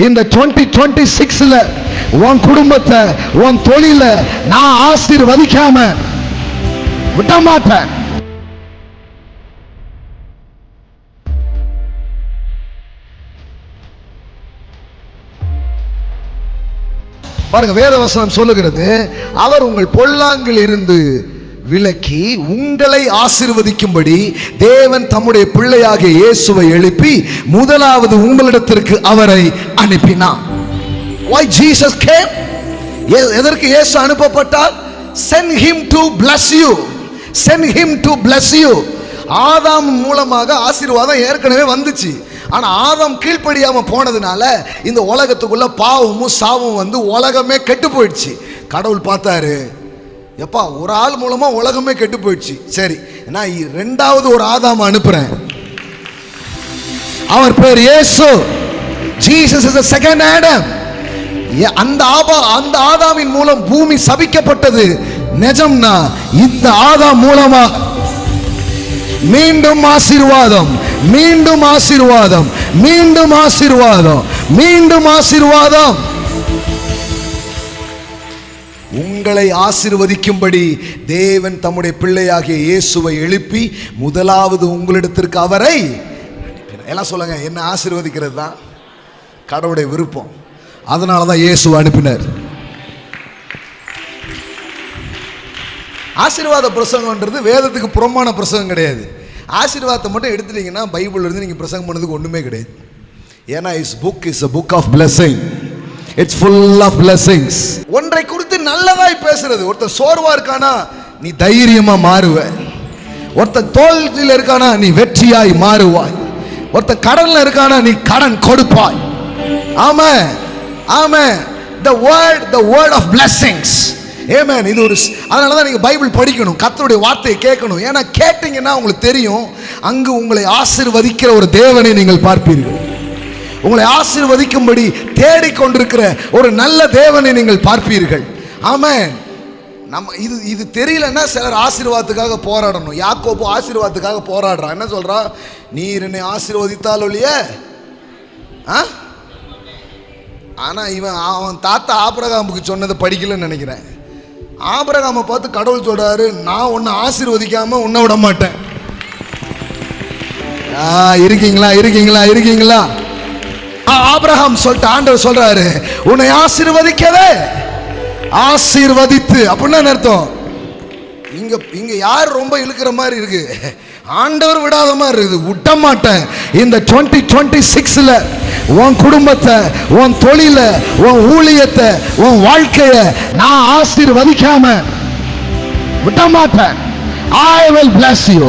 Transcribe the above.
இந்த 2026ல உன் குடும்பத்தை, உன் தொழில நான் ஆசீர்வதிக்காம விட மாட்டேன். பாருங்க, வேதவசனம் சொல்லுகிறது, அவர் உங்கள் பொல்லாங்கில் இருந்து விலக்கி உங்களை ஆசீர்வதிக்கும்படி தேவன் தம்முடைய பிள்ளையாகிய இயேசுவை எழுப்பி முதலாவது உங்களிடத்திற்கு அவரை அனுப்பினார். Why Jesus came? எதற்கு இயேசு அனுப்பப்பட்டார்? Send him to bless you. Send him to bless you. ஆதாம் மூலமாக ஆசீர்வாதம் ஏற்கனவே வந்துச்சு. ஆனா ஆதாம் கீழ்ப்படியாம போனதுனால இந்த உலகத்துக்குள்ள பாவமும் சாவும் வந்து உலகமே கெட்டு போயிடுச்சு. கடவுள் பார்த்தாரு, எப்பா ஒரு ஆள் மூலமா உலகமே கெட்டு போயிடுச்சு, சரி நான் இரண்டாவது ஒரு ஆதாம் அனுப்புறேன். அவர் பேர் இயேசு. Jesus is the second Adam. அந்த ஆதாமின் மூலம் பூமி சபிக்கப்பட்டது நிஜம்னா இந்த ஆதாம் மூலமா மீண்டும் ஆசீர்வாதம், மீண்டும் ஆசீர்வாதம், மீண்டும் ஆசீர்வாதம், மீண்டும் ஆசீர்வாதம். உங்களை ஆசீர்வதிக்கும்படி தேவன் தம்முடைய பிள்ளையாகிய இயேசுவை எழுப்பி முதலாவது உங்களிடத்திற்கு அவரை எல்லாம் சொல்லுங்க. என்ன ஆசீர்வதிக்கிறது தான் கடவுளுடைய விருப்பம். அதனால தான் இயேசுவை அனுப்பினார். ஆசீர்வாத பிரசங்கம்ன்றது வேதத்துக்கு புறமான பிரசங்கம் கிடையாது. ஆசீர்வாதத்தை மட்டும் எடுத்துட்டீங்கன்னா பைபிள் இருந்து நீங்க பிரசங்கம் பண்ணதுக்கு ஒண்ணுமே கிடையாது. ஏன்னா is book is a book of blessing. It's full of blessings. ஒன்றை குறித்து நல்லதாய் பேசுறது. ஒருத்தர் சோர்வா இருக்கானா நீ தைரியமா மாறுவ. ஒருத்தர் தோல்வியில் இருக்கானா நீ வெற்றியாய் மாறுவாய். ஒருத்தர் கடன்ல இருக்கானா நீ கடன் கொடுப்பாய். ஆமென், ஆமென். The word of blessings. ஆமென். இது ஒரு, அதனால தான் நீங்க பைபிள் படிக்கணும், கர்த்தருடைய வார்த்தையை கேட்கணும். ஏன்னா கேட்டீங்கன்னா உங்களுக்கு தெரியும், அங்கு உங்களை ஆசீர்வதிக்கிற ஒரு தேவனை நீங்கள் பார்ப்பீர்கள். உங்களை ஆசீர்வதிக்கும்படி தேடிக்கொண்டிருக்கிற ஒரு நல்ல தேவனை நீங்கள் பார்ப்பீர்கள். ஆமென். நம்ம இது தெரியலன்னா சிலர் ஆசீர்வாதத்துக்காக போராடணும். யாக்கோபு ஆசீர்வாதத்துக்காக போராடுறான். என்ன சொல்றான்? நீர் என்னை ஆசீர்வதித்தால் ஒழிய. ஆனா அவன் தாத்தா ஆபிரகாமுக்கு சொன்னதை படிக்கலன்னு நினைக்கிறேன். ஆபிரகாமை பார்த்து கடவுள் சொல்றாரு, நான் உன்னை ஆசீர்வதிக்காம உன்னை விட மாட்டேன். இருக்கீங்களா இருக்கீங்களா இருக்கீங்களா? ஆபிரகாம் சொல்லிட்டு ஆண்டவர் சொல்றாரு, உன்னை ஆசீர்வதிக்கவே ஆசீர்வதித்து. அப்படின்னா அர்த்தம், இங்க யார் ரொம்ப இழுக்கிற மாதிரி இருக்கு? ஆண்டவர் விடாத மாதிரி இருக்குது. விட மாட்டேன். இந்த 2026ல உன் குடும்பத்தை, உன் தொழில, உன் ஊழியத்தை, உன் வாழ்க்கைய நான் ஆசீர்வதிக்காம விட மாட்டேன். I will bless you.